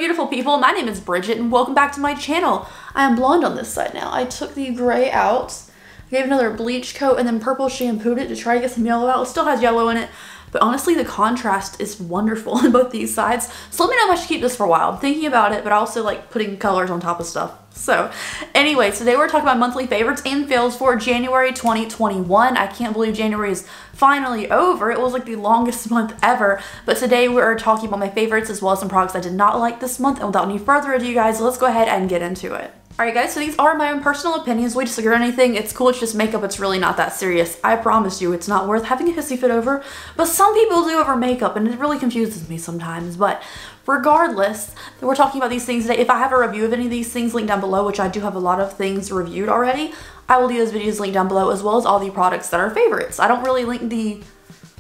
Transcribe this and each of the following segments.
beautiful people, my name is Bridget and welcome back to my channel. I am blonde on this side now. I took the gray out, gave another bleach coat, and then purple shampooed it to try to get some yellow out. It still has yellow in it, but honestly the contrast is wonderful on both these sides. So let me know if I should keep this for a while. I'm thinking about it, but I also like putting colors on top of stuff. So anyway, today we're talking about monthly favorites and fails for January 2021. I can't believe January is finally over. It was like the longest month ever, but today we're talking about my favorites as well as some products I did not like this month. And without any further ado, guys, let's go ahead and get into it. Alright guys, so these are my own personal opinions. We disagree on anything. It's cool, it's just makeup. It's really not that serious. I promise you, it's not worth having a hissy fit over. But some people do over makeup and it really confuses me sometimes. But regardless, we're talking about these things today. If I have a review of any of these things linked down below, which I do have a lot of things reviewed already, I will leave those videos linked down below as well as all the products that are favorites. I don't really link the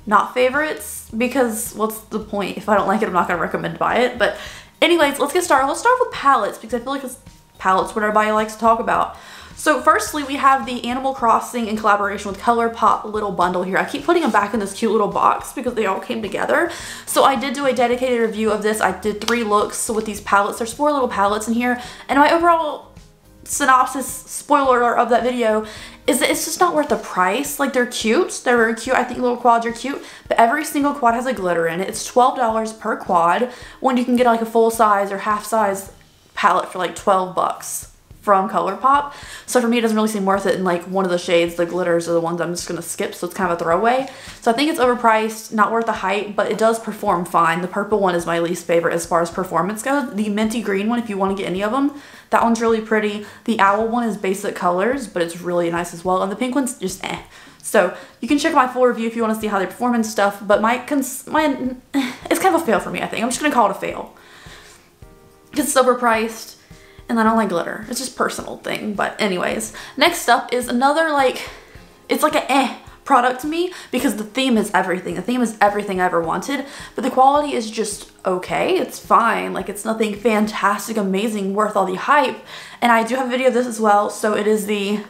not favorites because what's the point? If I don't like it, I'm not going to recommend to buy it. But anyways, let's get started. Let's start with palettes because I feel like it's palettes what everybody likes to talk about. So firstly, we have the Animal Crossing in collaboration with Colourpop little bundle here. I keep putting them back in this cute little box because they all came together. So I did do a dedicated review of this. I did 3 looks with these palettes. There's 4 little palettes in here. And my overall synopsis, spoiler alert of that video, is that it's just not worth the price. Like, they're cute. They're very cute. I think little quads are cute. But every single quad has a glitter in it. It's $12 per quad when you can get like a full size or half size palette for like 12 bucks from Colourpop. So for me, it doesn't really seem worth it. And like one of the shades, the glitters are the ones I'm just gonna skip, so it's kind of a throwaway. So I think it's overpriced, not worth the hype, but it does perform fine. The purple one is my least favorite as far as performance goes. The minty green one, if you want to get any of them, that one's really pretty. The owl one is basic colors, but it's really nice as well. And the pink one's just eh. So you can check my full review if you want to see how they perform and stuff, but it's kind of a fail for me, I think. I'm just gonna call it a fail. It's overpriced and I don't like glitter. It's just a personal thing. But anyways, next up is another like, it's like a product to me because the theme is everything. The theme is everything I ever wanted, but the quality is just okay. It's fine. Like, it's nothing fantastic, amazing, worth all the hype. And I do have a video of this as well. So it is the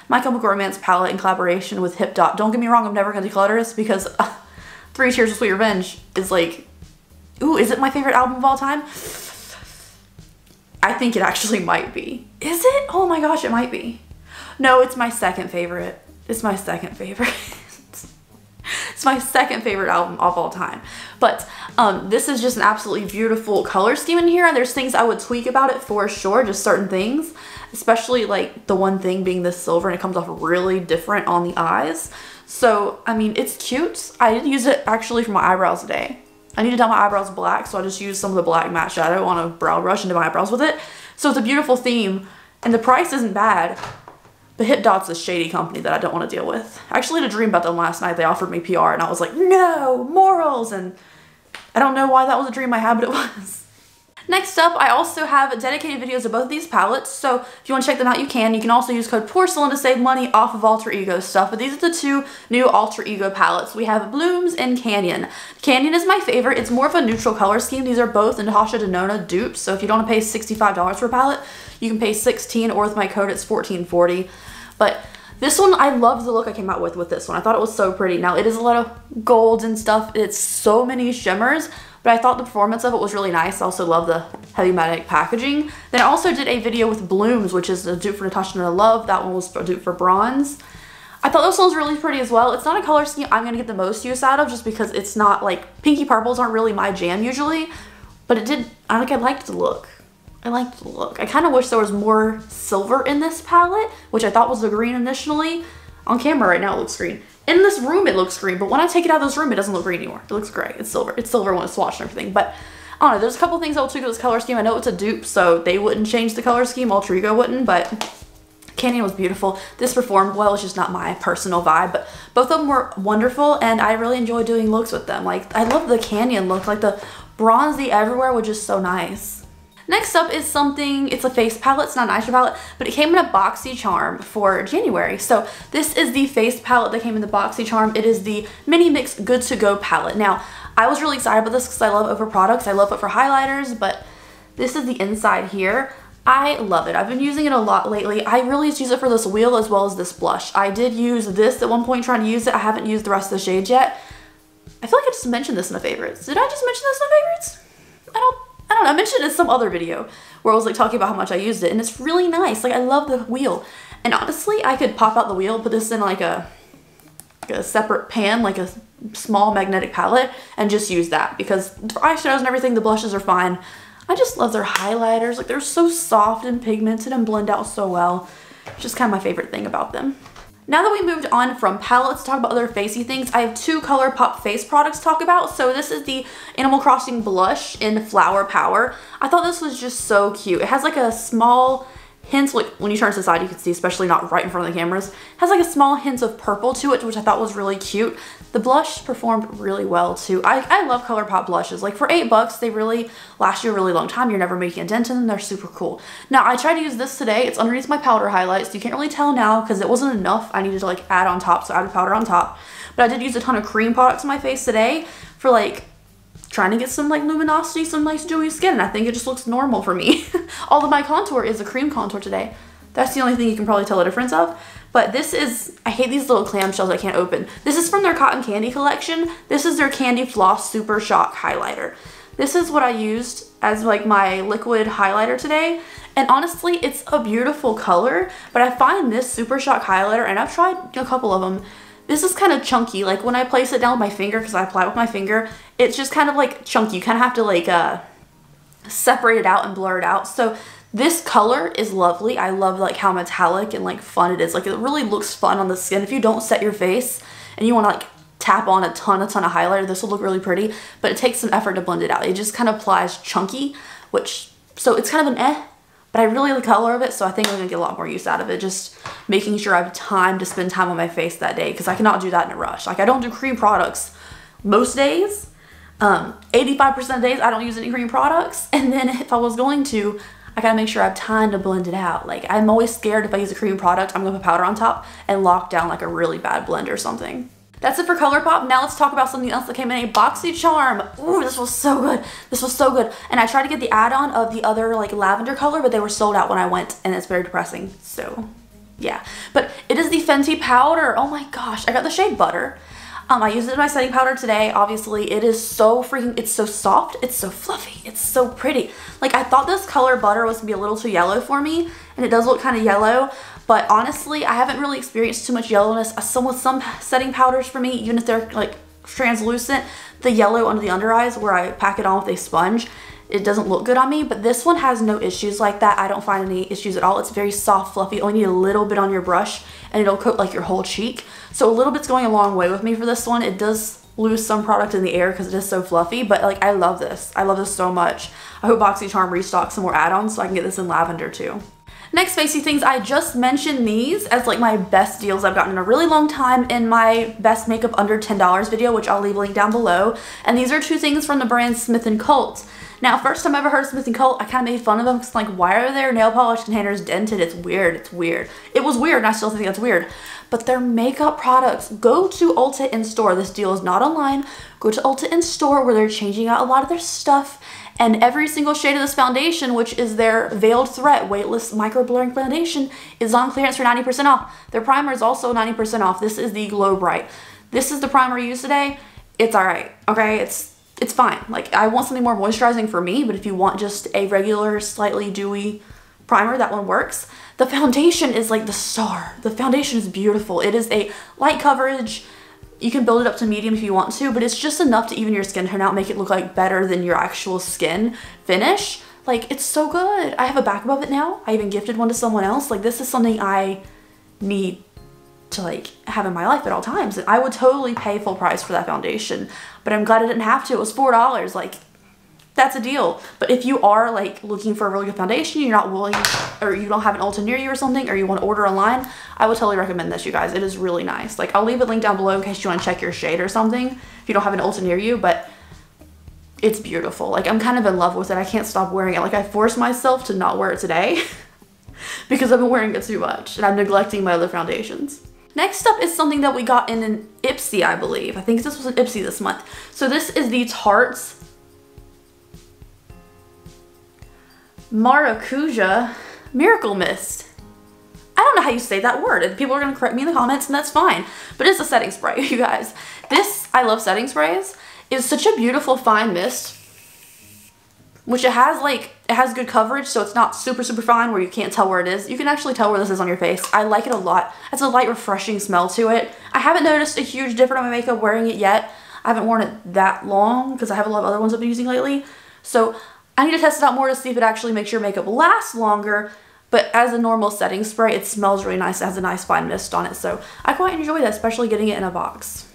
My Chemical Romance palette in collaboration with Depop. Don't get me wrong, I'm never going to declutter this because 3 Tears of Sweet Revenge is like, ooh, is it my favorite album of all time? I think it actually might be. Is it? Oh my gosh, it might be. No, it's my second favorite. It's my second favorite. It's my second favorite album of all time. But this is just an absolutely beautiful color scheme in here. There's things I would tweak about it for sure, just certain things. Especially like the one thing being this silver and it comes off really different on the eyes. So, I mean, it's cute. I did use it actually for my eyebrows today. I need to dye my eyebrows black, so I just used some of the black matte shadow on a brow brush and did my eyebrows with it. So it's a beautiful theme, and the price isn't bad, but Depop's a shady company that I don't want to deal with. I actually had a dream about them last night. They offered me PR, and I was like, no, morals, and I don't know why that was a dream I had, but it was. Next up, I also have dedicated videos of both of these palettes, so if you want to check them out, you can. You can also use code Porcelain to save money off of Alter Ego stuff, but these are the 2 new Alter Ego palettes. We have Blooms and Canyon. Canyon is my favorite. It's more of a neutral color scheme. These are both Natasha Denona dupes, so if you don't want to pay $65 for a palette, you can pay $16, or with my code it's $14.40. But this one, I love the look I came out with this one. I thought it was so pretty. Now, it is a lot of golds and stuff. It's so many shimmers, but I thought the performance of it was really nice. I also love the heavy matte packaging. Then I also did a video with Blooms, which is a dupe for Natasha Denona Love. That one was a dupe for Bronze. I thought this one was really pretty as well. It's not a color scheme I'm going to get the most use out of just because it's not like, pinky purples aren't really my jam usually, but it did, I liked the look. I liked the look. I kind of wish there was more silver in this palette, which I thought was the green initially. On camera right now it looks green. In this room it looks green, but when I take it out of this room it doesn't look green anymore. It looks gray. It's silver. It's silver when it's swatched and everything. But I don't know, there's a couple things I'll tweak with this color scheme. I know it's a dupe, so they wouldn't change the color scheme. Alter Ego wouldn't, but Canyon was beautiful. This performed well. It's just not my personal vibe, but both of them were wonderful and I really enjoyed doing looks with them. Like, I love the Canyon look. Like, the bronzy everywhere was just so nice. Next up is something, it's a face palette, it's not an eyeshadow palette, but it came in a boxy charm for January. So this is the face palette that came in the boxy charm. It is the Mini Mix Good To Go palette. Now, I was really excited about this because I love over products. I love it for highlighters, but this is the inside here. I love it. I've been using it a lot lately. I really just use it for this wheel as well as this blush. I did use this at one point trying to use it. I haven't used the rest of the shades yet. I feel like I just mentioned this in the favorites. Did I just mention this in the favorites? I I don't know, I mentioned it in some other video where I was like talking about how much I used it, and it's really nice. Like I love the wheel. And honestly, I could pop out the wheel, put this in like a separate pan, like a small magnetic palette, and just use that, because for eyeshadows and everything, the blushes are fine. I just love their highlighters. Like they're so soft and pigmented and blend out so well. It's just kind of my favorite thing about them. Now that we moved on from palettes to talk about other facey things, I have 2 Colourpop face products to talk about. So this is the Animal Crossing blush in Flower Power. I thought this was just so cute. It has like a small hint, like when you turn to the side you can see, especially not right in front of the cameras, it has like a small hint of purple to it, which I thought was really cute. The blush performed really well too. I love Colourpop blushes. Like for $8, they really last you a really long time. You're never making a dent in them. They're super cool. Now I tried to use this today. It's underneath my powder highlights. So you can't really tell now because it wasn't enough. I needed to like add on top, so I added powder on top. But I did use a ton of cream products on my face today for like trying to get some like luminosity, some nice dewy skin, and I think it just looks normal for me. Although my contour is a cream contour today. That's the only thing you can probably tell the difference of. But this is, I hate these little clamshells I can't open. This is from their Cotton Candy collection. This is their Candy Floss Super Shock Highlighter. This is what I used as like my liquid highlighter today. And honestly, it's a beautiful color, but I find this Super Shock highlighter, and I've tried a couple of them, this is kind of chunky. Like when I place it down with my finger, because I apply it with my finger, it's just kind of like chunky. You kind of have to like separate it out and blur it out. So this color is lovely. I love like how metallic and like fun it is. Like it really looks fun on the skin. If you don't set your face and you want to like tap on a ton of highlighter, this will look really pretty, but it takes some effort to blend it out. It just kind of applies chunky, which, so it's kind of an but I really like the color of it, so I think I'm gonna get a lot more use out of it. Just making sure I have time to spend time on my face that day, because I cannot do that in a rush. Like I don't do cream products most days. 85% of days I don't use any cream products, and then if I was going to, I gotta make sure I have time to blend it out. Like I'm always scared if I use a cream product, I'm gonna put powder on top and lock down like a really bad blend or something. That's it for Colourpop. Now let's talk about something else that came in a BoxyCharm. Ooh, this was so good. This was so good. And I tried to get the add-on of the other like lavender color, but they were sold out when I went, and it's very depressing. So yeah, but it is the Fenty powder. Oh my gosh, I got the shade Butter. I used it in my setting powder today. Obviously, it is so freaking, it's so soft, it's so fluffy, it's so pretty. Like I thought this color Butter was gonna be a little too yellow for me, and it does look kind of yellow. But honestly, I haven't really experienced too much yellowness. With some setting powders for me, even if they're like translucent, the yellow under the under eyes where I pack it on with a sponge, it doesn't look good on me. But this one has no issues like that. I don't find any issues at all. It's very soft, fluffy. You only need a little bit on your brush and it'll coat like your whole cheek. So a little bit's going a long way with me for this one. It does lose some product in the air because it is so fluffy, but like I love this. I love this so much. I hope BoxyCharm restocks some more add-ons so I can get this in lavender too. Next facey things, I just mentioned these as like my best deals I've gotten in a really long time in my best makeup under $10 video, which I'll leave a link down below. And these are 2 things from the brand Smith & Colt. Now, first time I ever heard of Smith & Colt, I kind of made fun of them because like, why are their nail polish containers dented? It's weird, it's weird. It was weird and I still think that's weird. But their makeup products, go to Ulta in-store. This deal is not online. Go to Ulta in-store where they're changing out a lot of their stuff. And every single shade of this foundation, which is their Veiled Threat Weightless Micro Blurring Foundation, is on clearance for 90% off. Their primer is also 90% off. This is the Glow Bright. This is the primer I used today. It's alright, okay? It's fine. Like, I want something more moisturizing for me, but if you want just a regular, slightly dewy primer, that one works. The foundation is like the star. The foundation is beautiful. It is a light coverage. You can build it up to medium if you want to, but it's just enough to even your skin tone out, make it look like better than your actual skin finish. Like, it's so good. I have a backup of it now. I even gifted one to someone else. Like, this is something I need to like have in my life at all times. And I would totally pay full price for that foundation, but I'm glad I didn't have to. It was $4. Like, that's a deal. But if you are like looking for a really good foundation, you're not willing, or you don't have an Ulta near you or something, or you want to order online, I would totally recommend this, you guys. It is really nice. Like, I'll leave a link down below in case you want to check your shade or something if you don't have an Ulta near you, but it's beautiful. Like, I'm kind of in love with it. I can't stop wearing it. Like, I forced myself to not wear it today because I've been wearing it too much and I'm neglecting my other foundations. Next up is something that we got in an Ipsy, I believe. I think this was an Ipsy this month. So this is the Tarte Maracuja Miracle Mist. I don't know how you say that word, and people are gonna correct me in the comments, and that's fine. But it's a setting spray, you guys. This, I love setting sprays, is such a beautiful fine mist. which it has good coverage, so it's not super fine where you can't tell where it is. You can actually tell where this is on your face. I like it a lot. It's a light, refreshing smell to it. I haven't noticed a huge difference in my makeup wearing it yet. I haven't worn it that long because I have a lot of other ones I've been using lately. So I need to test it out more to see if it actually makes your makeup last longer. But as a normal setting spray, it smells really nice. It has a nice fine mist on it. So I quite enjoy that, especially getting it in a box.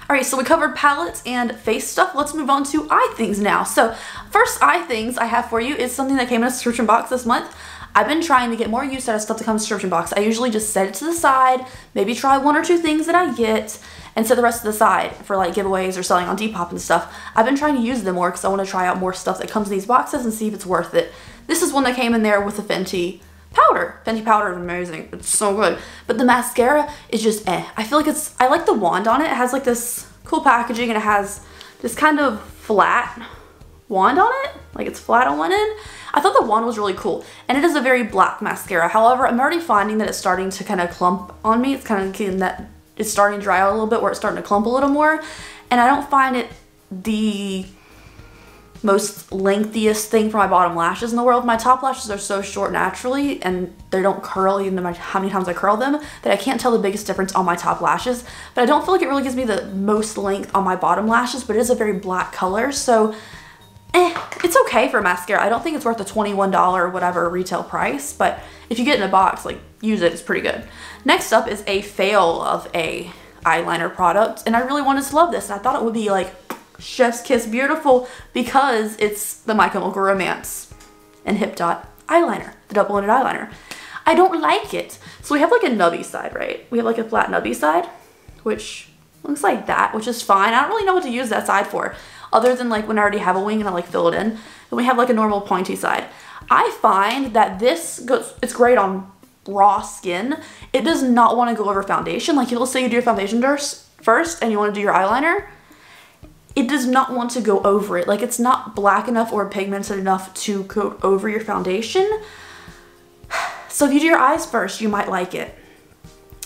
Alright, so we covered palettes and face stuff. Let's move on to eye things now. So first eye things I have for you is something that came in a subscription box this month. I've been trying to get more use out of stuff that comes in a subscription box. I usually just set it to the side, maybe try 1 or 2 things that I get, and set the rest to the side for like giveaways or selling on Depop and stuff. I've been trying to use them more because I want to try out more stuff that comes in these boxes and see if it's worth it. This is one that came in there with the Fenty powder. Fenty powder is amazing. It's so good. But the mascara is just eh. I feel like I like the wand on it. It has like this cool packaging and it has this kind of flat wand on it. Like it's flat on one end. I thought the wand was really cool. And it is a very black mascara. However, I'm already finding that it's starting to kind of clump on me. It's kind of getting that, it's starting to dry out a little bit where it's starting to clump a little more. And I don't find it the most lengthiest thing for my bottom lashes in the world. My top lashes are so short naturally and they don't curl even no matter how many times I curl them that I can't tell the biggest difference on my top lashes. But I don't feel like it really gives me the most length on my bottom lashes, but it is a very black color. So it's okay for mascara. I don't think it's worth the $21 or whatever retail price, but if you get it in a box, like use it, it's pretty good. Next up is a fail of a eyeliner product, and I really wanted to love this and I thought it would be like chef's kiss beautiful because it's the My Chemical Romance and Hip Dot eyeliner, the double-ended eyeliner. I don't like it. So we have like a nubby side, right? We have like a flat nubby side, which looks like that, which is fine. I don't really know what to use that side for, other than like when I already have a wing and I like fill it in. Then we have like a normal pointy side. I find that it's great on raw skin. It does not want to go over foundation. Like let's say you do your foundation first and you want to do your eyeliner. It does not want to go over it. Like it's not black enough or pigmented enough to go over your foundation. So if you do your eyes first, you might like it.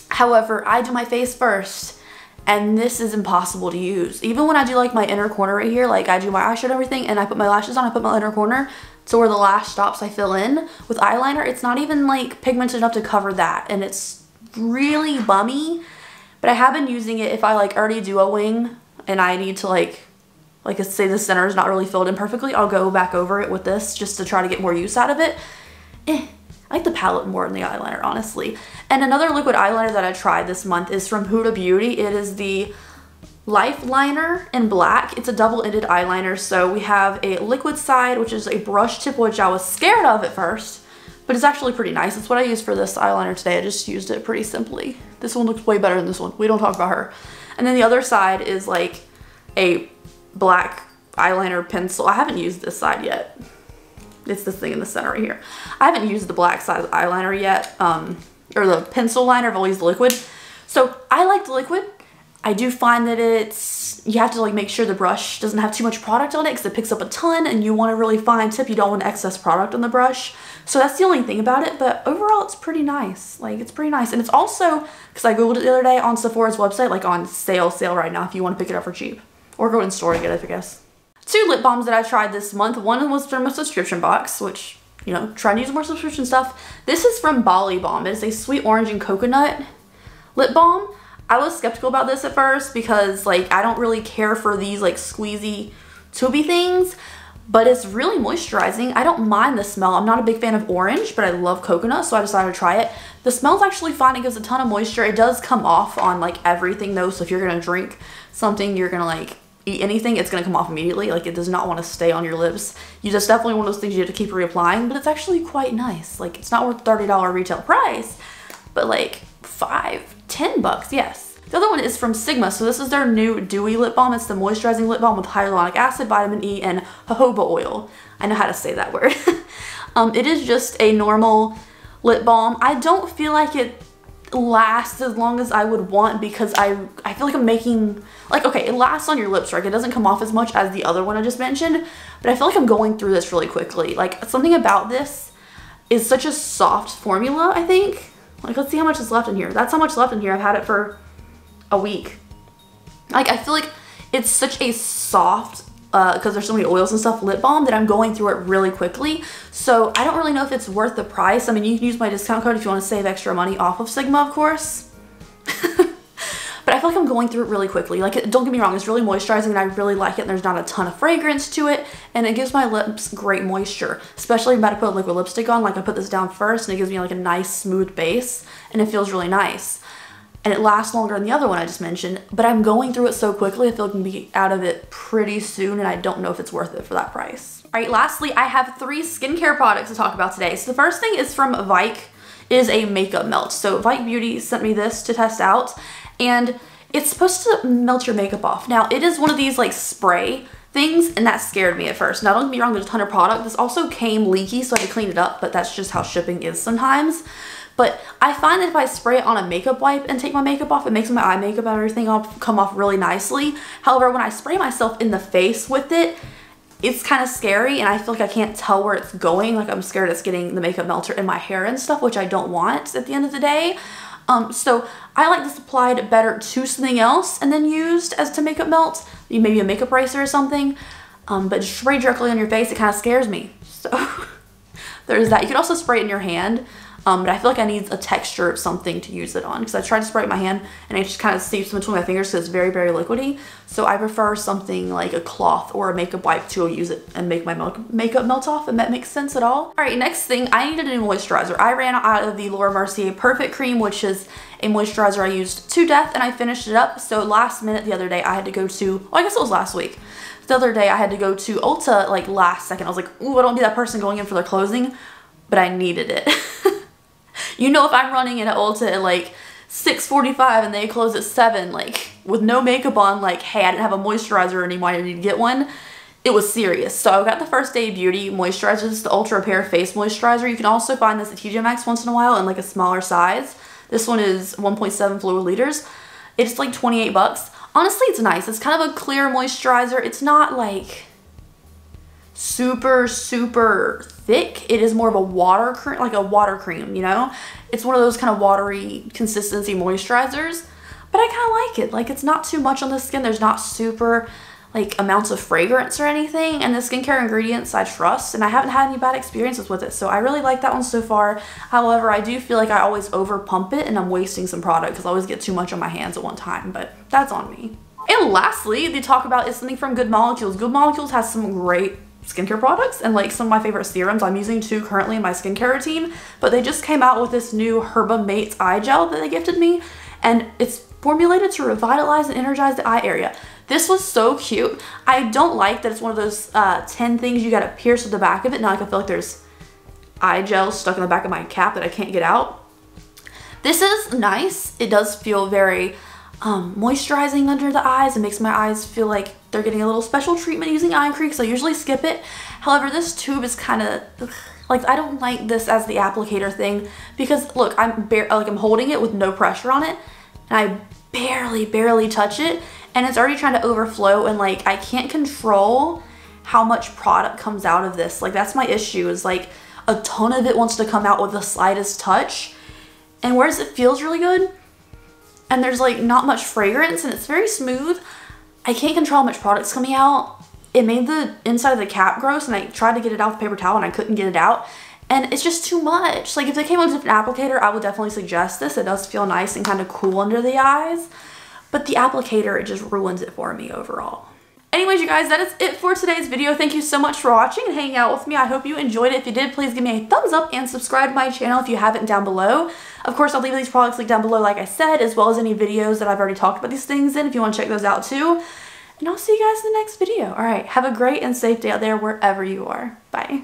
However, I do my face first and this is impossible to use. Even when I do like my inner corner right here, like I do my eyeshadow and everything and I put my lashes on, I put my inner corner to where the lash stops, I fill in. With eyeliner, it's not even like pigmented enough to cover that and it's really bummy. But I have been using it if I like already do a wing and I need to like let's say the center is not really filled in perfectly, I'll go back over it with this just to try to get more use out of it. I like the palette more than the eyeliner, honestly. And another liquid eyeliner that I tried this month is from Huda Beauty. It is the Life Liner in black. It's a double-ended eyeliner. So we have a liquid side, which is a brush tip, which I was scared of at first, but it's actually pretty nice. It's what I used for this eyeliner today. I just used it pretty simply. This one looks way better than this one. We don't talk about her. And then the other side is like a black eyeliner pencil. I haven't used this side yet. It's this thing in the center right here. I haven't used the black side of the eyeliner yet, or the pencil liner. I've always used the liquid. So I like the liquid. I do find that you have to like make sure the brush doesn't have too much product on it because it picks up a ton and you want a really fine tip. You don't want excess product on the brush. So that's the only thing about it, but overall it's pretty nice. Like it's pretty nice. And it's also, because I googled it the other day, on Sephora's website, like on sale right now if you want to pick it up for cheap. Or go in store and get it, I guess. 2 lip balms that I tried this month. One was from a subscription box, which, you know, trying to use more subscription stuff. This is from Balm. It is a sweet orange and coconut lip balm. I was skeptical about this at first because like I don't really care for these like squeezy tubey things, but it's really moisturizing. I don't mind the smell. I'm not a big fan of orange, but I love coconut, so I decided to try it. The smell's actually fine. It gives a ton of moisture. It does come off on like everything though, so if you're gonna drink something, you're gonna like eat anything, it's gonna come off immediately. Like it does not want to stay on your lips. It's definitely one of those things you have to keep reapplying, but it's actually quite nice. Like it's not worth $30 retail price, but like $5-10, yes. The other one is from Sigma. So this is their new dewy lip balm. It's the moisturizing lip balm with hyaluronic acid, vitamin E, and jojoba oil. I know how to say that word. It is just a normal lip balm. I don't feel like it lasts as long as I would want because I feel like I'm making, like, okay, it lasts on your lips, right? It doesn't come off as much as the other one I just mentioned, but I feel like I'm going through this really quickly. Like something about this is such a soft formula, I think. Like let's see how much is left in here. That's how much left in here. I've had it for a week. Like I feel like it's such a soft because there's so many oils and stuff, lip balm, that I'm going through it really quickly. So I don't really know if it's worth the price. I mean, you can use my discount code if you want to save extra money off of Sigma, of course. But I feel like I'm going through it really quickly. Like, don't get me wrong, it's really moisturizing and I really like it, and there's not a ton of fragrance to it, and it gives my lips great moisture, especially when I'm about to put liquid lipstick on. Like, I put this down first and it gives me like a nice smooth base and it feels really nice. And it lasts longer than the other one I just mentioned, but I'm going through it so quickly, I feel like I'm gonna be out of it pretty soon, and I don't know if it's worth it for that price. All right, lastly, I have 3 skincare products to talk about today. So the first thing is from Vike. It is a makeup melt. So Vike Beauty sent me this to test out, and it's supposed to melt your makeup off. Now, it is one of these like spray things, and that scared me at first. Now, don't get me wrong, there's a ton of product. This also came leaky, so I had to clean it up, but that's just how shipping is sometimes. But I find that if I spray it on a makeup wipe and take my makeup off, it makes my eye makeup and everything come off really nicely. However, when I spray myself in the face with it, it's kind of scary, and I feel like I can't tell where it's going. Like, I'm scared it's getting the makeup melter in my hair and stuff, which I don't want at the end of the day. So I like this applied better to something else and then used as to makeup melt, maybe a makeup eraser or something. But spray directly on your face, it kind of scares me. So there's that. You can also spray it in your hand. But I feel like I need a texture of something to use it on, because I tried to spray it in my hand and it just kind of seeps in between my fingers because it's very, very liquidy. So I prefer something like a cloth or a makeup wipe to use it and make my makeup melt off, if that makes sense at all. All right, next thing, I needed a new moisturizer. I ran out of the Laura Mercier Perfect Cream, which is a moisturizer I used to death, and I finished it up. So last minute the other day, I had to go to, well, I guess it was last week. The other day, I had to go to Ulta like last second. I was like, ooh, I don't want to be that person going in for their closing, but I needed it. You know, if I'm running in at Ulta at like 6:45 and they close at 7, like with no makeup on, like, hey, I didn't have a moisturizer anymore, I need to get one. It was serious. So I got the First Day Beauty moisturizer. This is the Ultra Repair Face Moisturizer. You can also find this at TJ Maxx once in a while in like a smaller size. This one is 1.7 fluid liters. It's like 28 bucks. Honestly, it's nice. It's kind of a clear moisturizer. It's not like super, super thick. It is more of a water cream, like a water cream, you know? It's one of those kind of watery consistency moisturizers, but I kind of like it. Like, it's not too much on the skin. There's not super like amounts of fragrance or anything, and the skincare ingredients I trust, and I haven't had any bad experiences with it, so I really like that one so far. However, I do feel like I always over pump it and I'm wasting some product because I always get too much on my hands at one time, but that's on me. And lastly, they talk about is something from Good Molecules. Good Molecules has some great skincare products and like some of my favorite serums. I'm using 2 currently in my skincare routine, but they just came out with this new Herba Mates eye gel that they gifted me, and it's formulated to revitalize and energize the eye area. This was so cute. I don't like that it's one of those 10 things you gotta pierce with the back of it. Now I feel like there's eye gel stuck in the back of my cap that I can't get out. This is nice. It does feel very moisturizing under the eyes. It makes my eyes feel like they're getting a little special treatment using eye cream, so I usually skip it. However, this tube is kind of like, I don't like this as the applicator thing because look, I'm holding it with no pressure on it, and I barely touch it, and it's already trying to overflow, and like I can't control how much product comes out of this. Like, that's my issue, is like a ton of it wants to come out with the slightest touch, and whereas it feels really good and there's like not much fragrance and it's very smooth, I can't control how much product's coming out. It made the inside of the cap gross, and I tried to get it out with paper towel and I couldn't get it out, and it's just too much. Like, if they came with a different applicator, I would definitely suggest this. It does feel nice and kind of cool under the eyes, but the applicator, it just ruins it for me overall. Anyways, you guys, that is it for today's video. Thank you so much for watching and hanging out with me. I hope you enjoyed it. If you did, please give me a thumbs up and subscribe to my channel if you haven't down below. Of course, I'll leave these products linked down below, like I said, as well as any videos that I've already talked about these things in if you want to check those out too. And I'll see you guys in the next video. All right, have a great and safe day out there wherever you are. Bye.